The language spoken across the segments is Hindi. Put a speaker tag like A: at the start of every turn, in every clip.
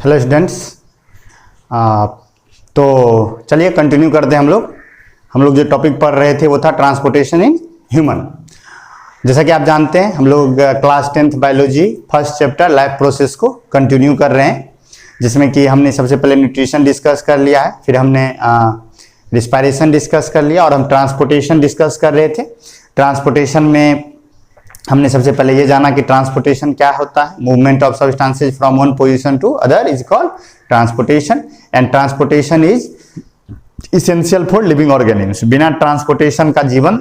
A: Hello students. तो चलिए कंटिन्यू करते हैं। हम लोग जो टॉपिक पढ़ रहे थे वो था ट्रांसपोर्टेशन इन ह्यूमन। जैसा कि आप जानते हैं हम लोग class 10th biology first chapter life process को कंटिन्यू कर रहे हैं, जिसमें कि हमने सबसे पहले न्यूट्रिशन डिस्कस कर लिया है, फिर हमने रिस्पायरेशन डिस्कस कर लिया और हम ट्रांसपोर्टेशन डिस्कस कर रहे थे। ट्रांसपोर्टेशन में हमने सबसे पहले ये जाना कि ट्रांसपोर्टेशन क्या होता है। Movement of substances from one position to other is called transportation and transportation is essential for living organisms. बिना ट्रांसपोर्टेशन का जीवन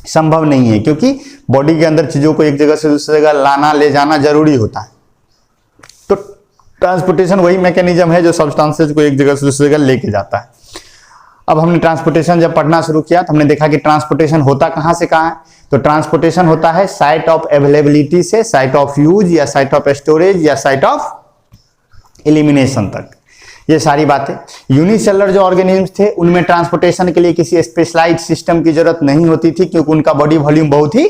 A: संभव नहीं है, क्योंकि बॉडी के अंदर चीजों को एक जगह से दूसरी जगह लाना ले जाना जरूरी होता है। तो ट्रांसपोर्टेशन वही मैकेनिज्म है जो सब्सटेंसेज को एक जगह से दूसरी जगह लेके जाता है। अब हमने ट्रांसपोर्टेशन जब पढ़ना शुरू किया तो हमने देखा कि ट्रांसपोर्टेशन होता कहां से कहां है। तो ट्रांसपोर्टेशन होता है साइट ऑफ अवेलेबिलिटी से साइट ऑफ यूज या साइट ऑफ स्टोरेज या साइट ऑफ एलिमिनेशन तक। ये सारी बातें यूनिसेलुलर जो ऑर्गेनिज्म थे उनमें ट्रांसपोर्टेशन के लिए किसी स्पेशलाइज्ड सिस्टम की जरूरत नहीं होती थी, क्योंकि उनका बॉडी वॉल्यूम बहुत ही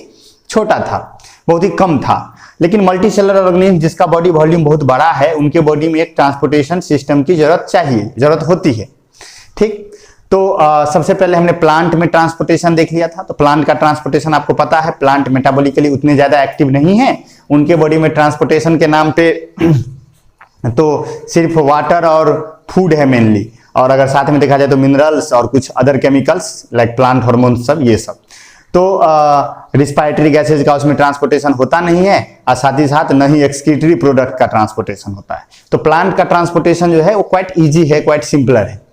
A: छोटा था, बहुत ही कम था। लेकिन मल्टीसेलुलर ऑर्गेनिज्म जिसका बॉडी वॉल्यूम बहुत बड़ा है, उनके बॉडी में एक ट्रांसपोर्टेशन सिस्टम की जरूरत होती है। ठीक, तो सबसे पहले हमने प्लांट में ट्रांसपोर्टेशन देख लिया था। तो प्लांट का ट्रांसपोर्टेशन आपको पता है, प्लांट मेटाबॉलिकली उतने ज्यादा एक्टिव नहीं है, उनके बॉडी में ट्रांसपोर्टेशन के नाम पे तो सिर्फ वाटर और फूड है मेनली, और अगर साथ में देखा जाए तो मिनरल्स और कुछ other chemicals like plant hormone सब ये सब। तो रिस्पायरेटरी गैसेज का उसमें ट्रांसपोर्टेशन होता नहीं है, और साथ ही साथ न ही एक्सक्रीटरी प्रोडक्ट का ट्रांसपोर्टेशन होता है। तो प्लांट का ट्रांसपोर्टेशन जो है वो क्वाइट ईजी है, क्वाइट सिंपलर है।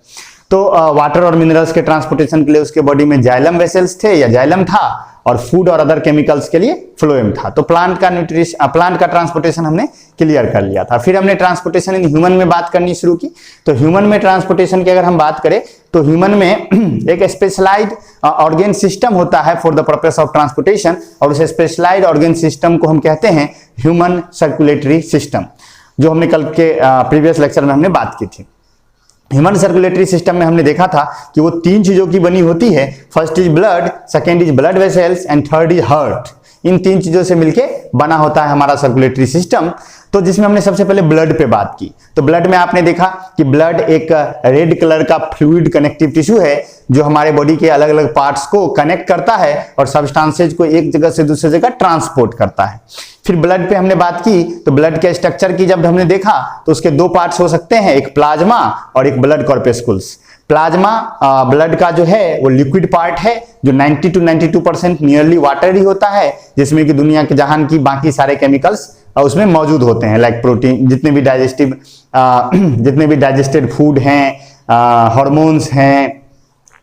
A: तो वाटर और मिनरल्स के ट्रांसपोर्टेशन के लिए उसके बॉडी में जाइलम वेसल्स थे या जाइलम था, और फूड और अदर केमिकल्स के लिए फ्लोएम था। तो प्लांट का ट्रांसपोर्टेशन हमने क्लियर कर लिया था। फिर हमने ट्रांसपोर्टेशन इन ह्यूमन में बात करनी शुरू की। तो ह्यूमन में ट्रांसपोर्टेशन की अगर हम बात करें तो ह्यूमन में एक स्पेशलाइज्ड ऑर्गेन सिस्टम होता है for the purpose of transportation, और उस स्पेशलाइज्ड ऑर्गेन सिस्टम को हम कहते हैं ह्यूमन सर्कुलेटरी सिस्टम, जो हमने कल के प्रीवियस लेक्चर में हमने बात की थी। ह्यूमन सर्कुलेटरी सिस्टम में हमने देखा था कि वो तीन चीजों की बनी होती है। First is blood, second is blood vessels and third is heart. इन तीन चीजों से मिलके बना होता है हमारा सर्कुलेटरी सिस्टम। तो जिसमें हमने सबसे पहले ब्लड पे बात की। तो ब्लड में आपने देखा कि ब्लड एक रेड कलर का फ्लूइड कनेक्टिव टिश्यू है, जो हमारे बॉडी के अलग अलग पार्ट्स को कनेक्ट करता है और सब्सटेंसेज को एक जगह से दूसरी जगह ट्रांसपोर्ट करता है। फिर ब्लड पे हमने बात की, तो ब्लड के स्ट्रक्चर की जब हमने देखा तो उसके दो पार्ट्स हो सकते हैं, एक प्लाज्मा और एक ब्लड कॉर्पेस्कुल्स। प्लाज्मा ब्लड का जो है वो लिक्विड पार्ट है, जो 90 to 92% नियरली वाटर ही होता है, जिसमें कि दुनिया के जहान की बाकी सारे केमिकल्स उसमें मौजूद होते हैं, लाइक प्रोटीन, जितने भी डाइजेस्टेड फूड हैं, हार्मोन्स हैं,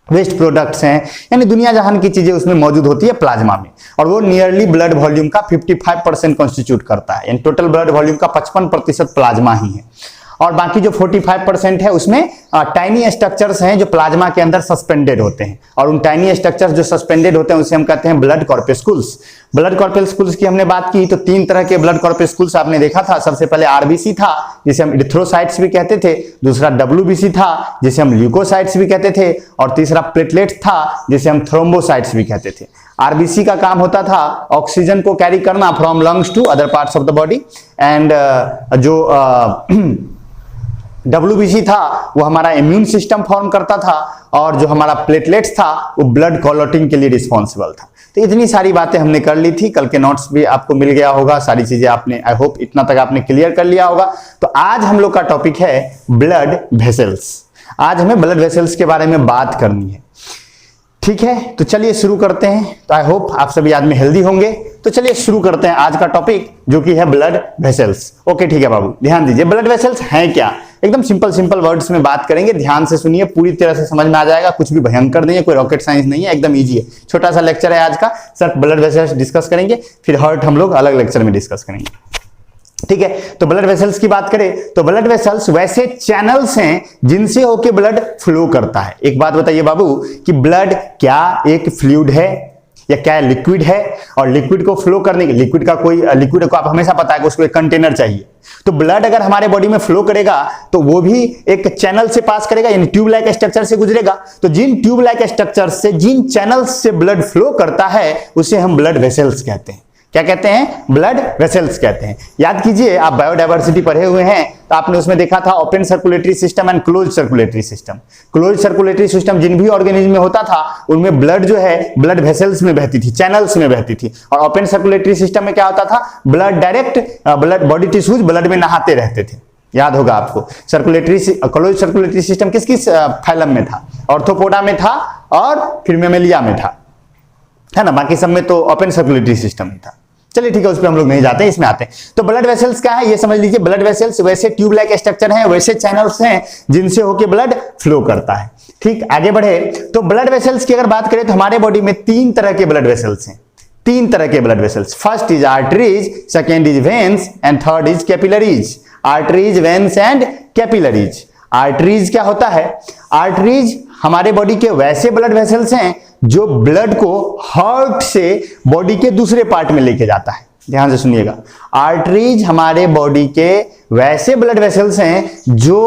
A: वेस्ट प्रोडक्ट्स हैं, यानी दुनिया जहान की चीजें उसमें मौजूद होती है प्लाज्मा में। और वो नियरली ब्लड वॉल्यूम का 55% कॉन्स्टिट्यूट करता है, यानी टोटल ब्लड वॉल्यूम का 55% प्लाज्मा ही है। और बाकी जो 45% है उसमें टाइनी स्ट्रक्चर्स हैं जो प्लाज्मा के अंदर सस्पेंडेड होते हैं, और उन टाइनी स्ट्रक्चर्स जो सस्पेंडेड होते हैं उसे हम कहते हैं ब्लड कॉर्पेस्कुल्स। ब्लड कॉर्पेस्कुल्स की हमने बात की तो तीन तरह के ब्लड कॉर्पेस्कुल्स आपने देखा था। सबसे पहले आरबीसी था, जिसे हम इरिथ्रोसाइट्स भी कहते थे, दूसरा डब्ल्यूबीसी था जिसे हम ल्यूकोसाइट्स भी कहते थे, और तीसरा प्लेटलेट्स था जिसे हम थ्रोम्बोसाइट्स भी कहते थे। आरबीसी का काम होता था ऑक्सीजन को कैरी करना from lungs to other parts of the body, and जो WBC था वो हमारा इम्यून सिस्टम फॉर्म करता था, और जो हमारा प्लेटलेट्स था वो ब्लड क्लॉटिंग के लिए रिस्पॉन्सिबल था। तो इतनी सारी बातें हमने कर ली थी, कल के नोट्स भी आपको मिल गया होगा, सारी चीजें आपने आई होप इतना तक आपने क्लियर कर लिया होगा। तो आज हम लोग का टॉपिक है ब्लड वेसल्स। आज हमें ब्लड वेसल्स के बारे में बात करनी है, ठीक है। तो चलिए शुरू करते हैं। तो आई होप आप सभी आदमी हेल्दी होंगे। तो चलिए शुरू करते हैं आज का टॉपिक, जो कि है ब्लड वेसल्स। ओके ठीक है बाबू, ध्यान दीजिए। ब्लड वेसल्स हैं क्या, एकदम सिंपल वर्ड्स में बात करेंगे, ध्यान से सुनिए, पूरी तरह से समझ में आ जाएगा। कुछ भी भयंकर नहीं है, कोई रॉकेट साइंस नहीं है, एकदम इजी है। छोटा सा लेक्चर है आज का, सिर्फ ब्लड वेसल्स डिस्कस करेंगे, फिर हार्ट हम लोग अलग लेक्चर में डिस्कस करेंगे, ठीक है। तो ब्लड वेसल्स की बात करें तो ब्लड वेसल्स वैसे चैनल्स हैं जिनसे होके ब्लड फ्लो करता है। एक बात बताइए बाबू कि ब्लड क्या एक फ्लूइड है या क्या लिक्विड है, और लिक्विड को फ्लो करने के लिक्विड को आप हमेशा पता है कि उसको एक कंटेनर चाहिए। तो ब्लड अगर हमारे बॉडी में फ्लो करेगा तो वो भी एक चैनल से पास करेगा, यानी ट्यूब लाइक स्ट्रक्चर से गुजरेगा। तो जिन ट्यूब लाइक स्ट्रक्चर से, जिन चैनल से ब्लड फ्लो करता है उसे हम ब्लड वेसल्स कहते हैं। क्या कहते हैं? ब्लड वेसल्स कहते हैं। याद कीजिए, आप बायोडायवर्सिटी पढ़े हुए हैं तो आपने उसमें देखा था open circulatory system and close circulatory system. Close circulatory system जिन भी ऑर्गेनिज्म में होता था उनमें ब्लड जो है ब्लड वेसल्स में बहती थी, चैनल्स में बहती थी। और ओपन सर्कुलेटरी सिस्टम में क्या होता था? Blood direct blood body tissues blood में नहाते रहते थे। याद होगा आपको। क्लोज सर्कुलेटरी सिस्टम किस किस फाइलम में था? ऑर्थोपोडा में था और फिर मेमेलिया में था, है ना। बाकी सब में तो ओपन सर्कुलेटरी सिस्टम ही था। चलिए ठीक है, उस पर हम लोग नहीं जाते, इसमें आते हैं। तो ब्लड वेसल्स क्या है ये समझ लीजिए। ब्लड वेसल्स वैसे ट्यूब लाइक स्ट्रक्चर हैं, वैसे चैनल्स हैं जिनसे होके ब्लड फ्लो करता है। ठीक, आगे बढ़े तो ब्लड वेसल्स की अगर बात करें तो हमारे बॉडी में 3 तरह के ब्लड वेसल्स हैं। 3 तरह के blood vessels. First is arteries, second is veins and third is capillaries. Arteries, veins and capillaries. Arteries क्या होता है? आर्टरीज हमारे बॉडी के वैसे ब्लड वेसल्स हैं जो ब्लड को हार्ट से बॉडी के दूसरे पार्ट में लेके जाता है। ध्यान से सुनिएगा, आर्टरीज हमारे बॉडी के वैसे ब्लड वेसल्स हैं जो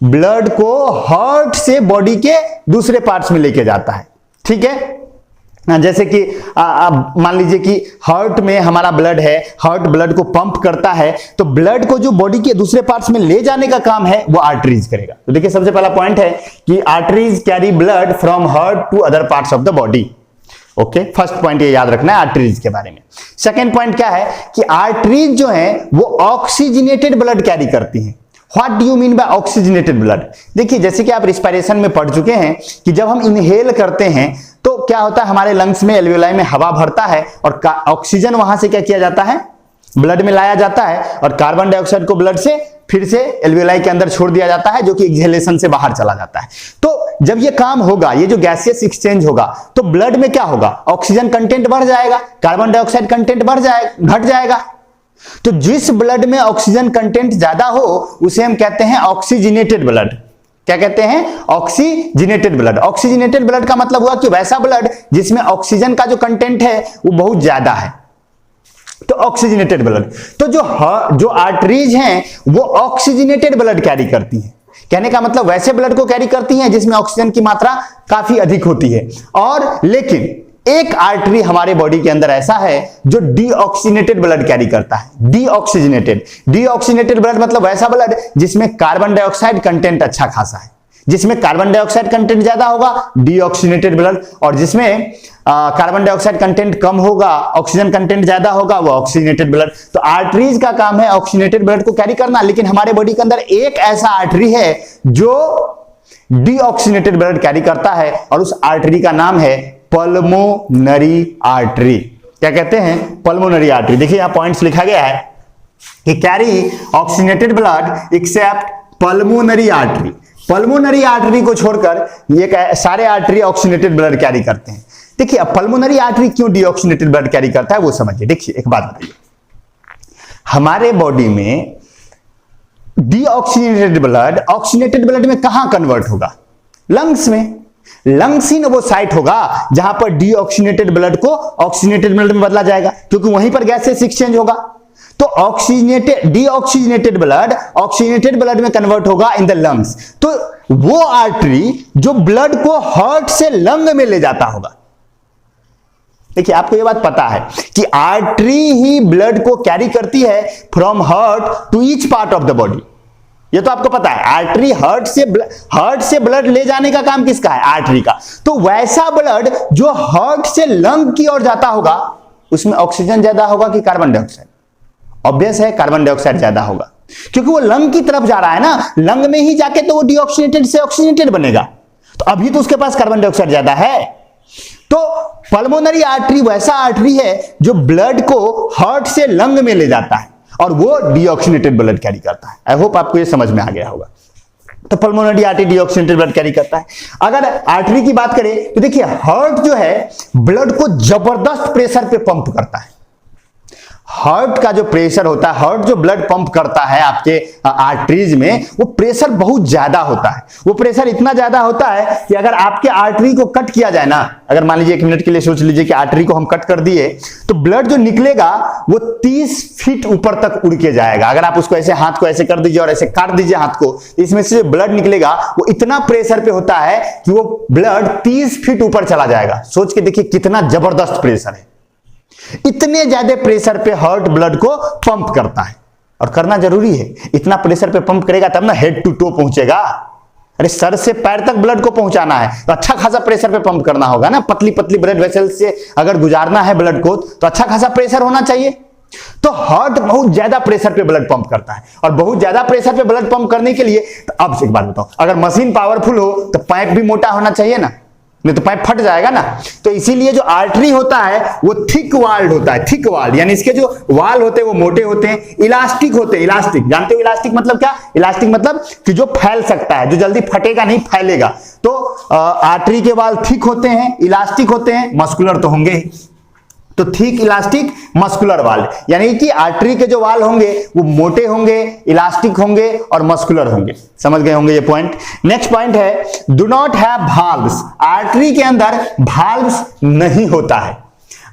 A: ब्लड को हार्ट से बॉडी के दूसरे पार्ट्स में लेके जाता है। ठीक है, जैसे कि मान लीजिए कि हार्ट में हमारा ब्लड है, हार्ट ब्लड को पंप करता है, तो ब्लड को जो बॉडी के दूसरे पार्ट्स में ले जाने का काम है वो आर्टरीज करेगा। तो देखिए, सबसे पहला पॉइंट है कि arteries carry blood from heart to other parts of the body. Okay, first point ये याद रखना है आर्टरीज के बारे में। सेकेंड पॉइंट क्या है कि आर्टरीज जो है वो ऑक्सीजनेटेड ब्लड कैरी करती हैं। What do you mean by oxygenated blood? देखिए, जैसे कि आप रिस्पायरेशन में पढ़ चुके हैं कि जब हम इनहेल करते हैं तो क्या होता है, हमारे लंग्स में एल्वियोलाई में हवा भरता है और ऑक्सीजन वहां से क्या किया जाता है? ब्लड में लाया जाता है और कार्बन डाइऑक्साइड को ब्लड से फिर से एल्वियोलाई के अंदर छोड़ दिया जाता है, जो कि एक्सहेलेशन से बाहर चला जाता है। तो जब ये काम होगा, ये जो गैसियस एक्सचेंज होगा, तो ब्लड में क्या होगा? ऑक्सीजन कंटेंट बढ़ जाएगा, कार्बन डाइऑक्साइड कंटेंट घट जाएगा। तो जिस ब्लड में ऑक्सीजन कंटेंट ज्यादा हो उसे हम कहते हैं ऑक्सीजनेटेड ब्लड। क्या कहते हैं? Oxygenated blood. ऑक्सीजनेटेड ब्लड का मतलब हुआ कि वैसा ब्लड जिसमें ऑक्सीजन का जो कंटेंट है वो बहुत ज्यादा है, तो ऑक्सीजनेटेड ब्लड। तो जो आर्टरीज हैं वो ऑक्सीजनेटेड ब्लड कैरी करती हैं। कहने का मतलब वैसे ब्लड को कैरी करती हैं जिसमें ऑक्सीजन की मात्रा काफी अधिक होती है। और लेकिन एक आर्टरी हमारे बॉडी के अंदर ऐसा है जो डीऑक्सीजनेटेड ब्लड कैरी करता है। डीऑक्सीजनेटेड ब्लड मतलब वैसा ब्लड जिसमें कार्बन डाइऑक्साइड कंटेंट अच्छा खासा है। जिसमें कार्बन डाइऑक्साइड कंटेंट ज्यादा होगा डीऑक्सीजनेटेड ब्लड, और जिसमें कार्बन डाइऑक्साइड कंटेंट कम होगा, ऑक्सीजन कंटेंट ज्यादा होगा, वो ऑक्सीजनेटेड ब्लड। तो आर्टरीज का काम है ऑक्सीजनेटेड ब्लड को कैरी करना। लेकिन हमारे बॉडी के अंदर एक ऐसा आर्टरी है जो डीऑक्सीजनेटेड ब्लड कैरी करता है और उस आर्टरी का नाम है पल्मोनरी आर्टरी। क्या कहते हैं? Pulmonary artery. देखिए यहां पॉइंट्स लिखा गया है कि carry oxygenated blood accept pulmonary artery. Pulmonary artery को छोड़कर ये सारे आर्टरी ऑक्सीजनेटेड ब्लड कैरी करते हैं। देखिए, अब पल्मोनरी आर्टरी क्यों डीऑक्सीजनेटेड ब्लड कैरी करता है वो समझिए। देखिए, एक बात बताइए, हमारे बॉडी में डीऑक्सीजनेटेड ब्लड ऑक्सीजनेटेड ब्लड में कहां कन्वर्ट होगा? लंग्स में। लंग्स ही वो साइट होगा जहां पर डीऑक्सीजनेटेड ब्लड को ऑक्सीजनेटेड ब्लड में बदला जाएगा, क्योंकि वहीं पर गैसेस एक्सचेंज होगा। तो डीऑक्सीजनेटेड ब्लड ऑक्सीजनेटेड ब्लड में कन्वर्ट होगा इन द लंग्स। तो वो आर्टरी जो ब्लड को हार्ट से लंग में ले जाता होगा। देखिए, आपको ये बात पता है कि आर्टरी ही ब्लड को कैरी करती है from heart to each part of the body. ये तो आपको पता है। आर्टरी हार्ट से ब्लड ले जाने का काम किसका है? आर्टरी का। तो वैसा ब्लड जो हार्ट से लंग की ओर जाता होगा उसमें ऑक्सीजन ज्यादा होगा कि कार्बन डाइऑक्साइड? ऑब्वियस है, कार्बन डाइऑक्साइड ज्यादा होगा, क्योंकि वो लंग की तरफ जा रहा है ना। लंग में ही जाके तो वो डीऑक्सीजनेटेड से ऑक्सीजनेटेड बनेगा, तो अभी तो उसके पास कार्बन डाइऑक्साइड ज्यादा है। तो पल्मोनरी आर्टरी वैसा आर्टरी है जो ब्लड को हार्ट से लंग में ले जाता है और वो डीऑक्सीजनेटेड ब्लड कैरी करता है। आई होप आपको ये समझ में आ गया होगा। तो pulmonary artery deoxygenated blood carry करता है। अगर आर्टरी की बात करें तो देखिए, हार्ट जो है ब्लड को जबरदस्त प्रेशर पे पंप करता है। हार्ट का जो प्रेशर होता है, हार्ट जो ब्लड पंप करता है आपके आर्टरीज में, वो प्रेशर बहुत ज्यादा होता है। वो प्रेशर इतना ज्यादा होता है कि अगर आपके आर्टरी को कट किया जाए ना, अगर मान लीजिए 1 मिनट के लिए सोच लीजिए कि आर्टरी को हम कट कर दिए, तो ब्लड जो निकलेगा वो 30 फीट ऊपर तक उड़ के जाएगा। अगर आप उसको ऐसे हाथ को ऐसे कर दीजिए और ऐसे काट दीजिए हाथ को, इसमें से जो ब्लड निकलेगा वो इतना प्रेशर पे होता है कि वो ब्लड 30 फीट ऊपर चला जाएगा। सोच के देखिए कितना जबरदस्त प्रेशर है। इतने ज्यादा प्रेशर पे हार्ट ब्लड को पंप करता है, और करना जरूरी है। इतना प्रेशर पे पंप करेगा तब ना हेड टू टो पहुंचेगा। अरे सर से पैर तक ब्लड को पहुंचाना है तो अच्छा खासा प्रेशर पे पंप करना होगा ना। पतली पतली ब्लड वेसल से अगर गुजारना है ब्लड को तो अच्छा खासा प्रेशर होना चाहिए। तो हार्ट बहुत ज्यादा प्रेशर पे ब्लड पंप करता है, और बहुत ज्यादा प्रेशर पे ब्लड पंप करने के लिए तो अब एक बात बताओ, अगर मशीन पावरफुल हो तो पाइप भी मोटा होना चाहिए ना, नहीं तो पाइप फट जाएगा ना। तो इसीलिए जो आर्टरी होता है वो थिक वाल्ड होता है। थिक वाल्ड यानी इसके जो वाल होते हैं वो मोटे होते हैं, इलास्टिक होते हैं। इलास्टिक जानते हो इलास्टिक मतलब क्या? इलास्टिक मतलब कि जो फैल सकता है, जो जल्दी फटेगा नहीं, फैलेगा। तो आर्टरी के वाल थिक होते हैं, इलास्टिक होते हैं, मस्कुलर तो होंगे ही। तो थिक, इलास्टिक, मस्कुलर वाल, यानी कि आर्टरी के जो वाल होंगे वो मोटे होंगे, इलास्टिक होंगे और मस्कुलर होंगे। समझ गए होंगे ये पॉइंट। नेक्स्ट पॉइंट है डू नॉट हैव भाल्व्स। आर्टरी के अंदर भाल्व्स नहीं होता है।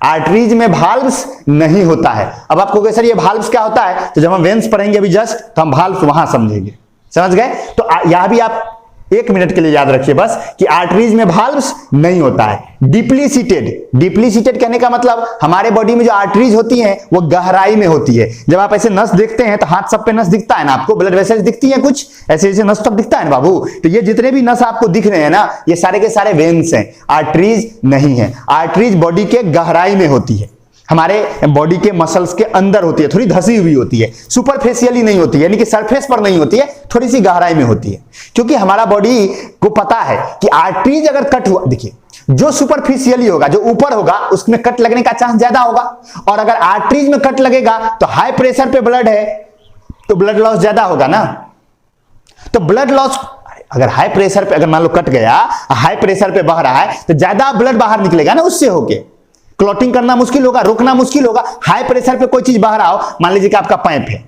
A: आर्टरीज में भाल्व्स नहीं होता है। अब आपको कहे सर ये भाल्व्स क्या होता है, तो जब हम वेन्स पढ़ेंगे अभी जस्ट तो हम भाल्व्स वहां समझेंगे। समझ गए? तो यहां भी आप 1 मिनट के लिए याद रखिए बस कि आर्टरीज में भाल्व्स नहीं होता है। डिप्लीसिटेड, डिप्लीसिटेड कहने का मतलब हमारे बॉडी में जो आर्टरीज होती हैं वो गहराई में होती है। जब आप ऐसे नस देखते हैं तो हाथ सब पे नस दिखता है ना आपको, ब्लड वेसल्स दिखती हैं कुछ ऐसे ऐसे नस सब दिखता है ना बाबू। तो ये जितने भी नस आपको दिख रहे हैं ना ये सारे के सारे वेन्स हैं, आर्टरीज नहीं है। आर्टरीज बॉडी के गहराई में होती है, हमारे बॉडी के मसल्स के अंदर होती है, थोड़ी धसी हुई होती है, सुपरफेशियली नहीं होती है, यानी कि सरफेस पर नहीं होती है, थोड़ी सी गहराई में होती है। क्योंकि हमारा बॉडी को पता है कि आर्टरीज अगर कट हुआ, देखिए जो सुपरफिशियली होगा, जो ऊपर होगा, उसमें कट लगने का चांस ज्यादा होगा, और अगर आर्टरीज में कट लगेगा तो हाई प्रेशर पे ब्लड है तो ब्लड लॉस ज्यादा होगा ना। तो ब्लड लॉस अगर हाई प्रेशर पे, अगर मान लो कट गया, हाई प्रेशर पे बह रहा है तो ज्यादा ब्लड बाहर निकलेगा ना उससे होके, क्लॉटिंग करना मुश्किल होगा, रोकना मुश्किल होगा। हाई प्रेशर पे कोई चीज बह रहा हो, मान लीजिए कि आपका पाइप है,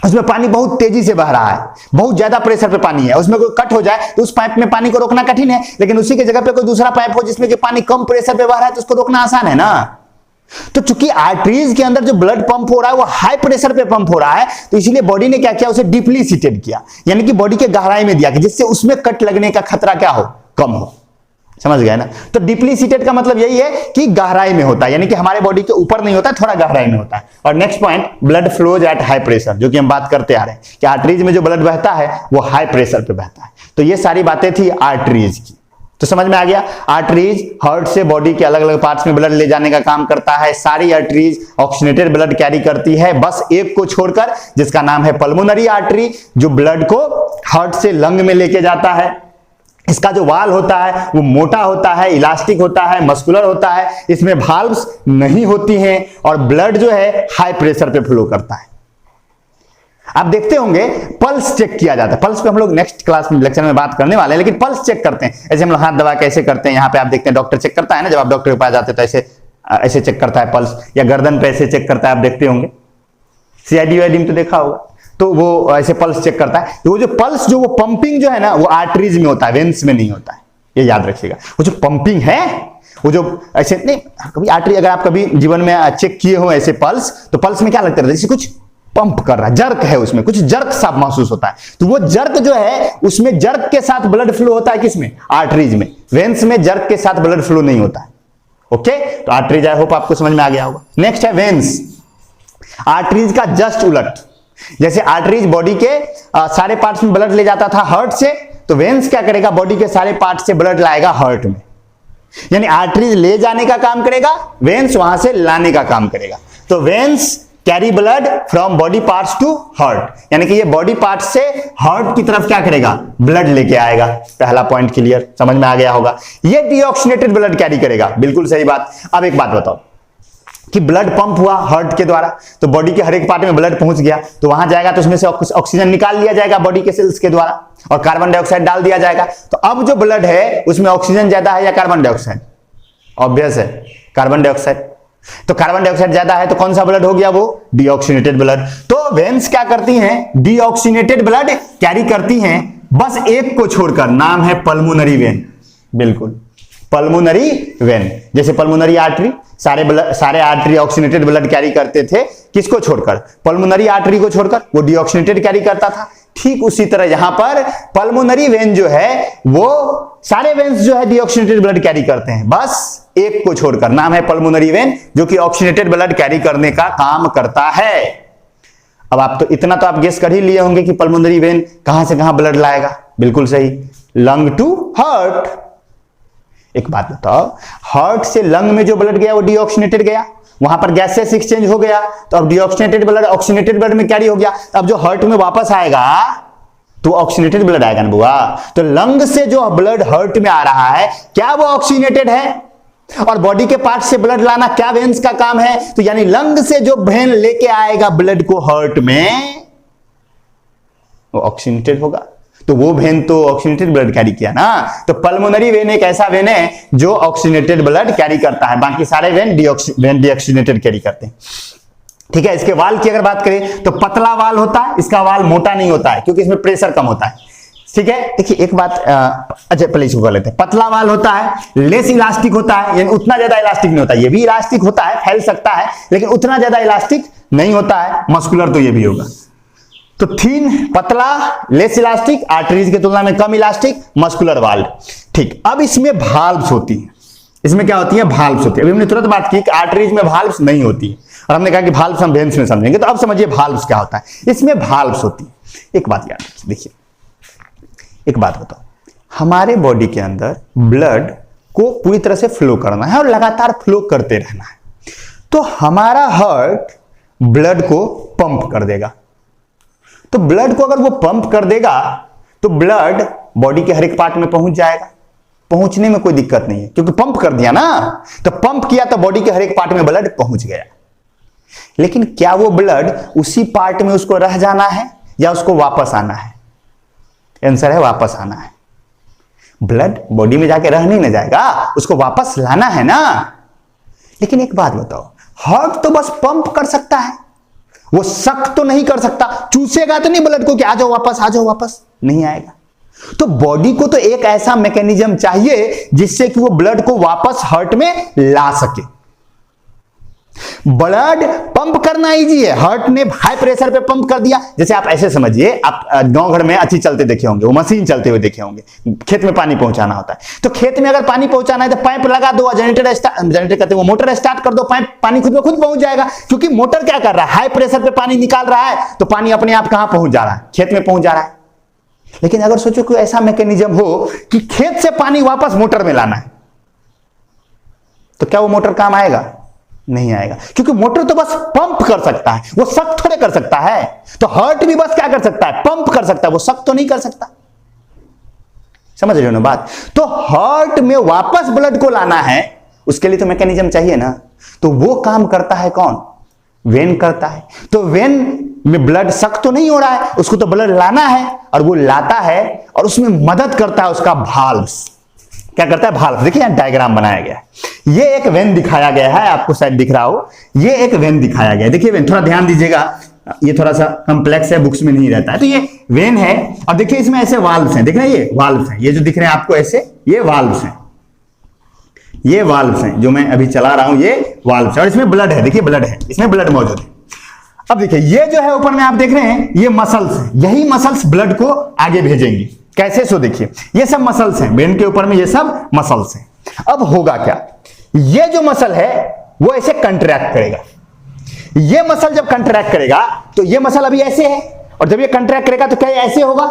A: उसमें पानी बहुत तेजी से बह रहा है, बहुत ज्यादा प्रेशर पे पानी है, उसमें कोई कट हो जाए तो उस पाइप में पानी को रोकना कठिन है, लेकिन उसी की जगह पे कोई दूसरा पाइप हो जिसमें कि पानी कम प्रेशर पे बह रहा है तो उसको रोकना आसान है ना। तो चूंकि आर्टरीज के अंदर जो ब्लड पंप हो रहा है वो हाई प्रेशर पे पंप हो रहा है, तो इसलिए बॉडी ने क्या किया, उसे डिप्लीसिटेड किया, यानी कि बॉडी के गहराई में दिया कि जिससे उसमें कट लगने का खतरा क्या हो, कम हो। समझ गए ना? तो डिप्लीसिटेड का मतलब यही है कि गहराई में होता है, यानी कि हमारे बॉडी के ऊपर नहीं होता है, थोड़ा गहराई में होता है। और next point blood flows at high pressure, जो कि हम बात करते आ रहे हैं कि आर्टरीज में जो ब्लड बहता है वो हाई प्रेशर पे बहता है। तो ये सारी बातें थी आर्टरीज की, तो समझ में आ गया। आर्टरीज हार्ट से बॉडी के अलग अलग पार्ट्स में ब्लड ले जाने का काम करता है। सारी आर्टरीज ऑक्सीजनेटेड ब्लड कैरी करती है, बस एक को छोड़कर जिसका नाम है पल्मोनरी आर्टरी, जो ब्लड को हार्ट से लंग में लेके जाता है। इसका जो वाल होता है वो मोटा होता है, इलास्टिक होता है, मस्कुलर होता है, इसमें वाल्व्स नहीं होती हैं, और ब्लड जो है हाई प्रेशर पे फ्लो करता है। आप देखते होंगे पल्स चेक किया जाता है, पल्स पे हम लोग नेक्स्ट क्लास में लेक्चर में बात करने वाले हैं, लेकिन पल्स चेक करते हैं ऐसे हम लोग हाथ दबा कैसे करते हैं। यहाँ पे आप देखते हैं डॉक्टर चेक करता है ना, जब आप डॉक्टर के पास जाते हैं तो ऐसे ऐसे चेक करता है पल्स, या गर्दन पे ऐसे चेक करता है, आप देखते होंगे सीआईडी वाईडी में तो देखा होगा, तो वो ऐसे पल्स चेक करता है। तो वो जो पल्स जो वो पंपिंग जो है ना वो आर्टरीज में होता है, वेन्स में नहीं होता है, ये याद रखिएगा। वो जो पंपिंग है वो जो ऐसे नहीं, कभी आर्टरी अगर आप कभी जीवन में चेक किए हो ऐसे पल्स, तो पल्स में क्या लगता है, जैसे कुछ पंप कर रहा है, जर्क है, उसमें कुछ जर्क सा महसूस होता है। तो वो जर्क जो है उसमें जर्क के साथ ब्लड फ्लो होता है, किसमें, आर्टरीज में। वेन्स में जर्क के साथ ब्लड फ्लो नहीं होता है। ओके, तो आर्टरीज आई होप आपको समझ में आ गया होगा। नेक्स्ट है वेन्स। आर्टरीज का जस्ट उलट, जैसे आर्टरीज बॉडी के सारे पार्ट्स में ब्लड ले जाता था हार्ट से, तो वेन्स क्या करेगा, बॉडी के सारे पार्ट से ब्लड लाएगा हार्ट में। यानी आर्टरीज ले जाने का काम करेगा, वेन्स वहां से लाने का काम करेगा। तो veins carry blood from body parts to heart, यानी कि ये बॉडी पार्ट से हार्ट की तरफ क्या करेगा, ब्लड लेके आएगा। पहला पॉइंट क्लियर, समझ में आ गया होगा। ये डीऑक्सीनेटेड ब्लड कैरी करेगा, बिल्कुल सही बात। अब एक बात बताओ कि ब्लड पंप हुआ हार्ट के द्वारा, तो बॉडी के हर एक पार्ट में ब्लड पहुंच गया, तो वहां जाएगा तो उसमें से ऑक्सीजन निकाल लिया जाएगा बॉडी के सेल्स के द्वारा, और कार्बन डाइऑक्साइड डाल दिया जाएगा। तो अब जो ब्लड है उसमें ऑक्सीजन ज्यादा है या कार्बन डाइऑक्साइड, ऑब्वियस है कार्बन डाइऑक्साइड। तो कार्बन डाइऑक्साइड ज्यादा है तो कौन सा ब्लड हो गया, वो डीऑक्सीनेटेड ब्लड। तो वेन्स क्या करती हैं, डीऑक्सीनेटेड ब्लड कैरी करती हैं, बस एक को छोड़कर, नाम है पल्मोनरी वेन। बिल्कुल पल्मोनरी वेन, जैसे पल्मोनरी आर्टरी, सारे आर्टरी ऑक्सीनेटेड ब्लड कैरी करते थे, किसको छोड़कर, पल्मोनरी आर्टरी को छोड़कर, वो डीऑक्सीनेटेड कैरी करता था। ठीक उसी तरह यहां पर पल्मोनरी वेन जो है वो सारे वेन्स जो है डीऑक्सीनेटेड ब्लड कैरी करते हैं, बस एक को छोड़कर, नाम है पल्मोनरी वेन, जो कि ऑक्सीनेटेड ब्लड कैरी करने का काम करता है। अब आप तो इतना तो आप गेस कर ही लिए होंगे कि पल्मोनरी वेन कहां से कहां ब्लड लाएगा। बिल्कुल सही, लंग टू हार्ट। एक बात बताओ, हार्ट से लंग में जो ब्लड गया वो डीऑक्सीनेटेड गया, वहां पर गैसेस एक्सचेंज हो गया, तो अब डीऑक्सीनेटेड ब्लड ऑक्सीनेटेड ब्लड में कैरी हो गया। तो अब जो हार्ट में वापस आएगा तो ऑक्सीनेटेड ब्लड आएगा ना बुआ। तो लंग से जो ब्लड हार्ट में आ रहा है क्या वो ऑक्सीनेटेड है? और बॉडी के पार्ट से ब्लड लाना क्या वेन्स का काम है? तो यानी लंग से जो वेन लेके आएगा ब्लड को हार्ट में वो ऑक्सीनेटेड होगा, तो वो वेन तो ऑक्सीनेटेड ब्लड कैरी किया ना। तो पल्मोनरी वेन एक ऐसा वेन है जो ऑक्सीनेटेड ब्लड कैरी करता है, बाकी सारे वेन डीऑक्सीनेटेड कैरी करते हैं। ठीक है, इसके वाल की अगर बात करें तो पतला वाल होता है, इसका वाल मोटा नहीं होता है क्योंकि इसमें प्रेशर कम होता है। ठीक है, देखिए एक बात, अच्छा पहले इसको कर लेते हैं। पतला वाल होता है, लेस इलास्टिक होता है, यानी उतना ज्यादा इलास्टिक नहीं होता। ये भी इलास्टिक होता है, फैल सकता है, लेकिन उतना ज्यादा इलास्टिक नहीं होता है। मस्कुलर तो ये भी होगा। तो थीन, पतला, लेस इलास्टिक, आर्टरीज की तुलना में कम इलास्टिक, मस्कुलर वाल्व। ठीक, अब इसमें भाल्व्स होती है। इसमें क्या होती है? भाल्व्स होती है। अभी हमने तुरंत बात की कि आर्टरीज में भाल्व्स नहीं होती है, और हमने कहा कि भाल्व्स हम वेन्स में समझेंगे। तो अब समझिए भाल्व्स क्या होता है। इसमें भाल्व्स होती है। एक बात याद रखिए, देखिए एक बात बताओ, हमारे बॉडी के अंदर ब्लड को पूरी तरह से फ्लो करना है और लगातार फ्लो करते रहना है। तो हमारा हार्ट ब्लड को पंप कर देगा। तो ब्लड को अगर वो पंप कर देगा तो ब्लड बॉडी के हर एक पार्ट में पहुंच जाएगा। पहुंचने में कोई दिक्कत नहीं है क्योंकि पंप कर दिया ना। तो पंप किया तो बॉडी के हर एक पार्ट में ब्लड पहुंच गया। लेकिन क्या वो ब्लड उसी पार्ट में उसको रह जाना है या उसको वापस आना है? आंसर है वापस आना है। ब्लड बॉडी में जाके रह नहीं ना जाएगा, उसको वापस लाना है ना। लेकिन एक बात बताओ, हार्ट तो बस पंप कर सकता है, वो सक तो नहीं कर सकता। चूसेगा तो नहीं ब्लड को कि आ जाओ वापस, नहीं आएगा। तो बॉडी को तो एक ऐसा मैकेनिज्म चाहिए जिससे कि वो ब्लड को वापस हार्ट में ला सके। ब्लड पंप करना इजी है, हार्ट ने हाई प्रेशर पे पंप कर दिया। जैसे आप ऐसे समझिए, आप गांव घर में अच्छी चलते देखे होंगे, वो मशीन चलते हुए देखे होंगे, खेत में पानी पहुंचाना होता है। तो खेत में अगर पानी पहुंचाना है तो पाइप लगा दो, जनरेटर कहते हैं वो मोटर स्टार्ट कर दो, पाइप पानी खुद ब खुद पहुंच जाएगा। क्योंकि मोटर क्या कर रहा है? हाई प्रेशर पे पानी निकाल रहा है, तो पानी अपने आप कहां पहुंच जा रहा है? खेत में पहुंच जा रहा है। लेकिन अगर सोचो कोई ऐसा मैकेनिज्म हो कि खेत से पानी वापस मोटर में लाना है, तो क्या वो मोटर काम आएगा? नहीं आएगा, क्योंकि मोटर तो बस पंप कर सकता है, वो सक थोड़े कर सकता है। तो हार्ट भी बस क्या कर सकता है? पंप कर सकता है, वो सक तो नहीं कर सकता। समझ रहे हो ना बात? तो हार्ट में वापस ब्लड को लाना है, उसके लिए तो मैकेनिज्म चाहिए ना। तो वो काम करता है कौन? वेन करता है। तो वेन में ब्लड सक तो नहीं हो रहा है, उसको तो ब्लड लाना है, और वो लाता है, और उसमें मदद करता है उसका भाल्व्स। क्या करता है? भाल्व। देखिए यहां डायग्राम बनाया गया है, ये एक वेन दिखाया गया है, आपको शायद दिख रहा हो, ये एक वेन दिखाया गया है। देखिए वेन, थोड़ा ध्यान दीजिएगा, ये थोड़ा सा कॉम्प्लेक्स है, बुक्स में नहीं रहता है। तो ये वेन है, और देखिए इसमें ऐसे वाल्व्स हैं, देख रहे हैं ये वाल्व्स हैं, ये जो दिख रहे हैं आपको ऐसे, ये वाल्व्स हैं, ये वाल्व्स हैं जो मैं अभी चला रहा हूं, ये वाल्व्स है। और इसमें ब्लड है, देखिए ब्लड है, इसमें ब्लड मौजूद है। अब देखिए ये जो है ऊपर में आप देख रहे हैं, ये मसल्स हैं, यही मसल्स ब्लड को आगे भेजेंगे। कैसे? सो देखिए ये सब मसल्स हैं, वेन के ऊपर में ये सब मसल्स हैं। अब होगा क्या? ये जो मसल है वो ऐसे कंट्रैक्ट करेगा। ये मसल जब कंट्रैक्ट करेगा तो ये मसल अभी ऐसे है, और जब ये कंट्रैक्ट करेगा तो क्या ये ऐसे होगा?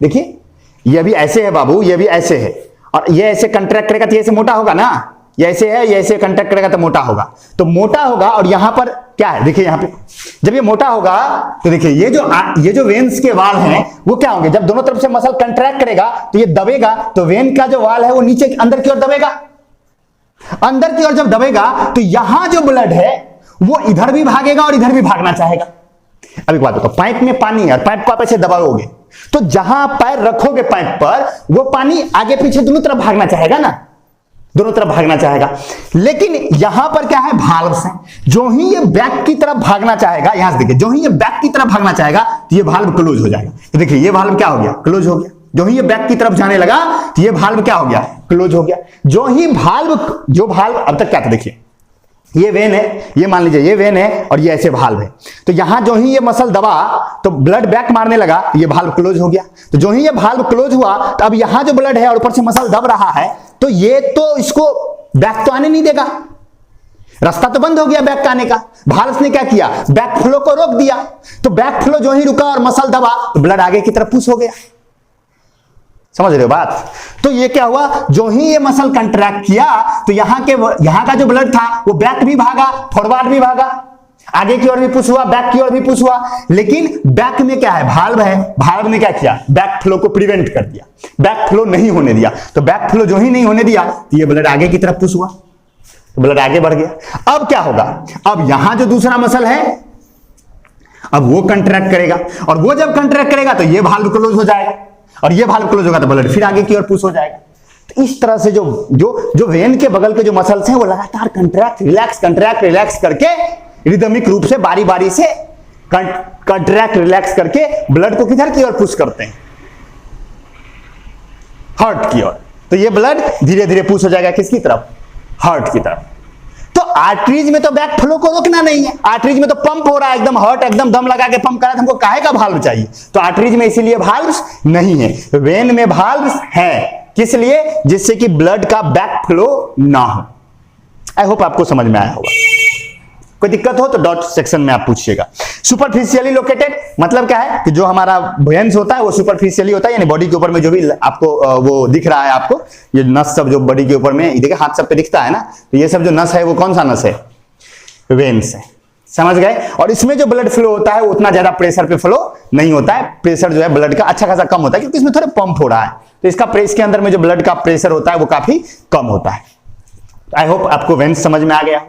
A: देखिए ये अभी ऐसे है बाबू, ये भी ऐसे है, और ये ऐसे कंट्रैक्ट करेगा तो ये ऐसे मोटा होगा ना। ये ऐसे है, ये ऐसे कंट्रैक्ट करेगा तो मोटा होगा, तो मोटा होगा। और यहां पर क्या है? देखिए यहां पे जब ये मोटा होगा तो देखिए ये जो वेन्स के वाल हैं वो क्या होंगे? जब दोनों तरफ से मसल कंट्रैक्ट करेगा तो ये दबेगा, तो वेन का जो वाल है वो नीचे अंदर की ओर दबेगा। अंदर की ओर जब दबेगा तो यहां जो ब्लड है वो इधर भी भागेगा और इधर भी भागना चाहेगा। अब एक बात बताओ, पाइप में पानी है और पाइप को आप ऐसे दबाओगे तो जहां पैर रखोगे पाइप पर, वो पानी आगे पीछे दोनों तरफ भागना चाहेगा ना, दोनों तरफ भागना चाहेगा। लेकिन यहां पर क्या है? भाल्व्स हैं। जो ही ये बैक की तरफ भागना चाहेगा, यहां से देखिए, जो ही ये बैक की तरफ भागना चाहेगा तो ये भाल्व क्लोज हो जाएगा। तो देखिए ये भाल्व क्या हो गया? क्लोज हो गया। जो ही ये बैक की तरफ जाने लगा तो ये भाल्व क्या हो गया? क्लोज हो गया। जो भाल्व अब तक क्या था? देखिए ये वेन है, ये मान लीजिए ये वेन है और ये ऐसे वाल्व है। तो यहां जो ही ये मसल दबा तो ब्लड बैक मारने लगा, ये वाल्व क्लोज हो गया। तो जो ही ये वाल्व क्लोज हुआ तो अब यहां जो ब्लड है और ऊपर से मसल दब रहा है, तो ये तो इसको बैक तो आने नहीं देगा, रास्ता तो बंद हो गया बैक आने का। वाल्व ने क्या किया, बैक फ्लो को रोक दिया। तो बैक फ्लो जो ही रुका और मसल दबा तो ब्लड आगे की तरफ पुश हो गया। समझ रहे हो बात? तो ये क्या हुआ, जो ही ये मसल कंट्रैक्ट किया तो यहां का जो ब्लड था वो बैक भी भागा, फॉरवर्ड भी भागा, आगे की ओर भी पुश हुआ, बैक की ओर भी पुश हुआ। लेकिन बैक में क्या है, वाल्व है, वाल्व ने क्या किया, बैक फ्लो को प्रिवेंट कर दिया, बैक फ्लो नहीं होने दिया। तो बैक फ्लो जो ही नहीं होने दिया तो ये ब्लड आगे की तरफ पुश हुआ, तो ब्लड आगे बढ़ गया। अब क्या होगा, अब यहां जो दूसरा मसल है अब वो कंट्रैक्ट करेगा, और वो जब कंट्रैक्ट करेगा तो ये वाल्व क्लोज हो जाएगा, और ये वाल्व क्लोज होगा तो ब्लड फिर आगे की ओर पुश हो जाएगा। तो इस तरह से जो वेन के बगल के जो मसल्स हैं वो लगातार कंट्रैक्ट रिलैक्स करके रिदमिक रूप से बारी बारी से कंट्रैक्ट रिलैक्स करके ब्लड को किधर की ओर पुश करते हैं, हार्ट की ओर। तो ये ब्लड धीरे धीरे पुश हो जाएगा किसकी तरफ, हार्ट की तरफ। तो आर्टरीज में तो बैक फ्लो को रोकना नहीं है, आर्टरीज में तो पंप हो रहा है, एकदम हार्ट एकदम दम लगा के पंप कर रहा है, हमको काहे का वाल्व चाहिए। तो आर्टरीज में इसीलिए वाल्व्स नहीं है, वेन में वाल्व्स हैं। किस लिए, जिससे कि ब्लड का बैक फ्लो ना हो। आई होप आपको समझ में आया होगा। कोई दिक्कत हो तो डॉट सेक्शन में आप पूछिएगा। सुपरफिशियली लोकेटेड मतलब क्या है कि जो हमारा वेन्स होता है वो सुपरफिशियली होता है, यानी बॉडी के ऊपर में जो भी आपको वो दिख रहा है, आपको ये नस सब जो बॉडी के ऊपर में देखिए हाथ सब पे दिखता है ना, तो ये सब जो नस है वो कौन सा नस है, वेन्स है। समझ गए? और इसमें जो ब्लड फ्लो होता है वो उतना ज्यादा प्रेशर पे फ्लो नहीं होता है, प्रेशर जो है ब्लड का अच्छा खासा कम होता है, क्योंकि इसमें थोड़े पंप हो रहा है, तो इसका इसके अंदर में जो ब्लड का प्रेशर होता है वो काफी कम होता है। आई होप आपको वेन्स समझ में आ गया।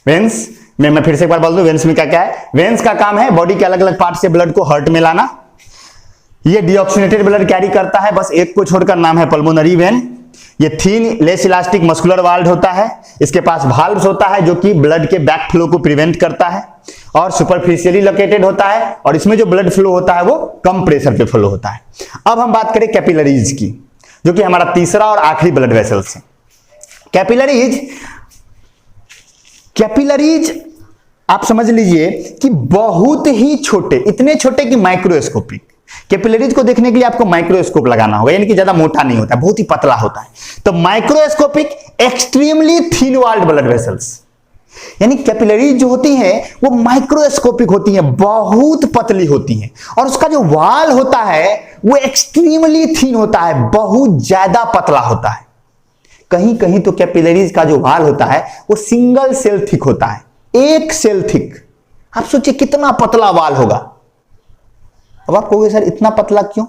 A: वेन्स में मैं फिर से एक बार बोल दूं, वेन्स में क्या क्या है। वेन्स का काम है बॉडी के अलग अलग पार्ट से ब्लड को हार्ट में लाना। ये डीऑक्सीनेटेड ब्लड कैरी करता है, बस एक को छोड़कर, नाम है पल्मोनरी वेन। ये थीन लेस इलास्टिक मस्कुलर वाल्व होता है, इसके पास वाल्व्स होता है जो कि ब्लड के बैक फ्लो को प्रिवेंट करता है, और सुपरफिशियली लोकेटेड होता है, और इसमें जो ब्लड फ्लो होता है वो कम प्रेशर पे फ्लो होता है। अब हम बात करें कैपिलरीज की, जो कि हमारा तीसरा और आखिरी ब्लड वेसल्स है। कैपिलरीज आप समझ लीजिए कि बहुत ही छोटे, इतने छोटे कि माइक्रोस्कोपिक। कैपिलरीज को देखने के लिए आपको माइक्रोस्कोप लगाना होगा, यानी कि ज्यादा मोटा नहीं होता है, बहुत ही पतला होता है। तो microscopic extremely thin walled blood vessels, यानी कैपिलरीज जो होती हैं वो माइक्रोस्कोपिक होती हैं, बहुत पतली होती हैं, और उसका जो वॉल होता है वो एक्सट्रीमली थिन होता है, बहुत ज्यादा पतला होता है। कहीं कहीं तो कैपिलरीज का जो वॉल होता है वो सिंगल सेल थिक होता है, एक सेल थिक। आप सोचिए कितना पतला वॉल होगा। अब आप कहोगे सर इतना पतला क्यों?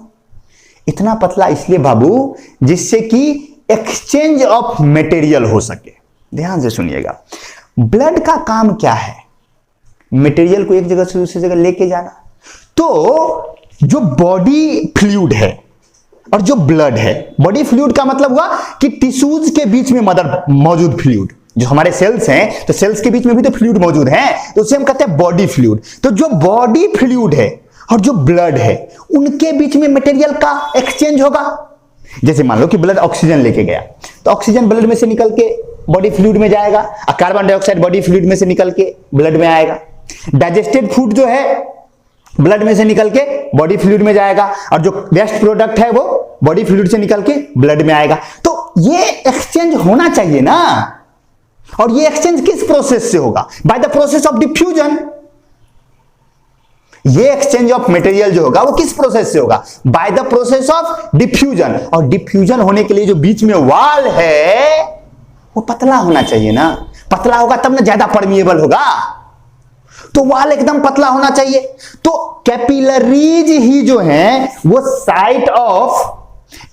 A: इतना पतला इसलिए बाबू, जिससे कि एक्सचेंज ऑफ मटेरियल हो सके। ध्यान से सुनिएगा, ब्लड का काम क्या है, मटेरियल को एक जगह से दूसरी जगह लेके जाना। तो जो बॉडी फ्लूइड है और जो ब्लड है, बॉडी फ्लूइड का मतलब हुआ कि टिश्यूज के बीच में मौजूद फ्लूइड, जो हमारे सेल्स हैं, तो सेल्स के बीच में भी तो फ्लूइड मौजूद है, तो उसे हम कहते हैं बॉडी फ्लूइड। तो जो बॉडी फ्लूइड है और जो ब्लड है, उनके बीच में मटेरियल का एक्सचेंज होगा। जैसे मान लो कि ब्लड ऑक्सीजन लेके गया, तो ऑक्सीजन ब्लड में से निकल के बॉडी फ्लूइड में जाएगा, और कार्बन डाइऑक्साइड बॉडी फ्लूइड में से निकल के ब्लड में आएगा। डाइजेस्टेड फूड जो है ब्लड में से निकल के बॉडी फ्लूइड में जाएगा, और जो वेस्ट प्रोडक्ट है वो बॉडी फ्लूइड से निकल के ब्लड में आएगा। तो ये एक्सचेंज होना चाहिए ना, और ये एक्सचेंज किस प्रोसेस से होगा? By the process of diffusion. ये एक्सचेंज ऑफ मटेरियल जो होगा वो किस प्रोसेस से होगा? By the process of diffusion. और डिफ्यूजन होने के लिए जो बीच में वॉल है वो पतला होना चाहिए ना, पतला होगा तब ना ज्यादा परमिएबल होगा, तो वॉल एकदम पतला होना चाहिए। तो कैपिलरीज ही जो है वो site of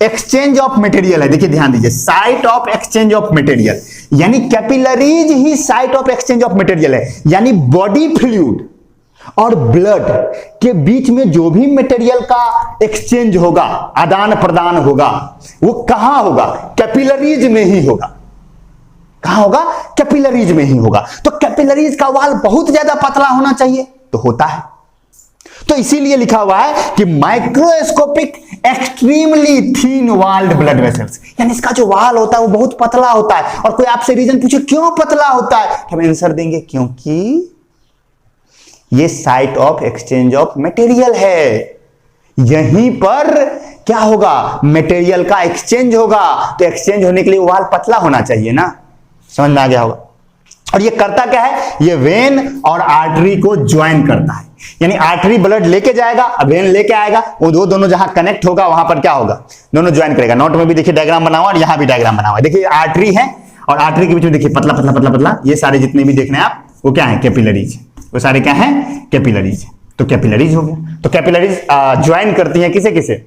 A: exchange of material है। देखिए ध्यान दीजिए, site of exchange of material, यानी कैपिलरीज ही site of exchange of material है। यानी बॉडी फ्लूइड और ब्लड के बीच में जो भी मटेरियल का एक्सचेंज होगा, आदान प्रदान होगा, वो कहां होगा? कैपिलरीज में ही होगा। कहां होगा? कैपिलरीज में ही होगा। तो कैपिलरीज का वॉल बहुत ज्यादा पतला होना चाहिए, तो होता है। तो इसीलिए लिखा हुआ है कि माइक्रोस्कोपिक एक्सट्रीमली थीन वॉल्ड ब्लड वेसल्स, यानी इसका जो वाल होता है वो बहुत पतला होता है। और कोई आपसे रीजन पूछे क्यों पतला होता है, हम आंसर देंगे क्योंकि ये site of exchange of material है। यहीं पर क्या होगा, मटेरियल का एक्सचेंज होगा। तो एक्सचेंज होने के लिए वाल पतला होना चाहिए ना, समझ में आ गया होगा। और ये करता क्या है, ये वेन और आर्टरी को ज्वाइन करता है, यानी आर्टरी ब्लड लेके जाएगा, वेन लेके आएगा, वो दोनों जहां कनेक्ट होगा वहां पर क्या होगा, दोनों ज्वाइन करेगा। नोट में भी देखिए डायग्राम बना हुआ और यहां भी डायग्राम बना हुआ है। देखिए आर्टरी है और आर्टरी के बीच में देखिए पतला पतला पतला पतला, ये सारे जितने भी देखने आप वो क्या है, कैपिलरीज। वो सारे क्या है, कैपिलरीज। तो कैपिलरीज हो गया। तो कैपिलरीज ज्वाइन करती हैं किसे किसे,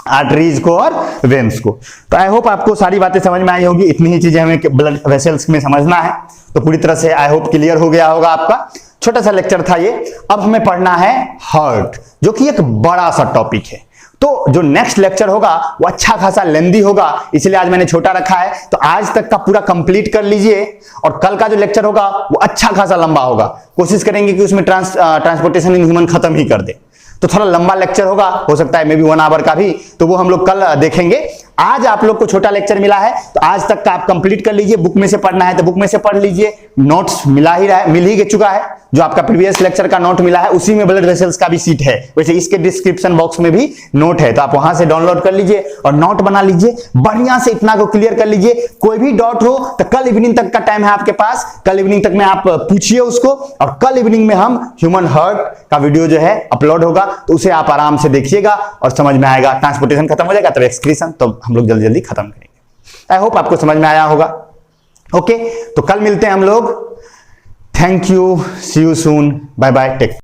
A: आर्टरीज को और वेन्स को। तो आई होप आपको सारी बातें समझ में आई होगी। इतनी ही चीजें हमें ब्लड वेसल्स में समझना है, तो पूरी तरह से आई होप क्लियर हो गया होगा आपका। छोटा सा लेक्चर था ये। अब हमें पढ़ना है हार्ट, जो कि एक बड़ा सा टॉपिक है। तो जो नेक्स्ट लेक्चर होगा वो अच्छा खासा लेंदी होगा, इसलिए आज मैंने छोटा रखा है। तो आज तक का पूरा कंप्लीट कर लीजिए और कल का जो लेक्चर होगा वो अच्छा खासा लंबा होगा। कोशिश करेंगे कि उसमें ट्रांसपोर्टेशन इन ह्यूमन खत्म ही कर दे। तो थोड़ा लंबा लेक्चर होगा, हो सकता है मे बी 1 आवर का भी, तो वो हम लोग कल देखेंगे। आज आप लोग को छोटा लेक्चर मिला है तो आज तक का आप कंप्लीट कर लीजिए। बुक में से पढ़ना है तो बुक में से पढ़ लीजिए। नोट्स मिल ही चुका है, जो आपका प्रीवियस लेक्चर का नोट मिला है उसी में ब्लड वेसल्स का भी सीट है। वैसे इसके डिस्क्रिप्शन बॉक्स में भी नोट है, तो आप वहां से डाउनलोड कर लीजिए और नोट बना लीजिए बढ़िया से। इतना को क्लियर कर लीजिए। कोई भी डाउट हो तो कल इवनिंग तक का टाइम है आपके पास, कल इवनिंग तक में आप पूछिए उसको। और कल इवनिंग में हम ह्यूमन हार्ट का वीडियो जो है अपलोड होगा, तो उसे आप आराम से देखिएगा और समझ में आएगा। ट्रांसपोर्टेशन खत्म हो जाएगा तब एक्सक्रीशन, तो हम लोग जल्दी जल्दी खत्म करेंगे। आई होप आपको समझ में आया होगा। ओके, तो कल मिलते हैं हम लोग। Thank you, see you soon, bye bye, take.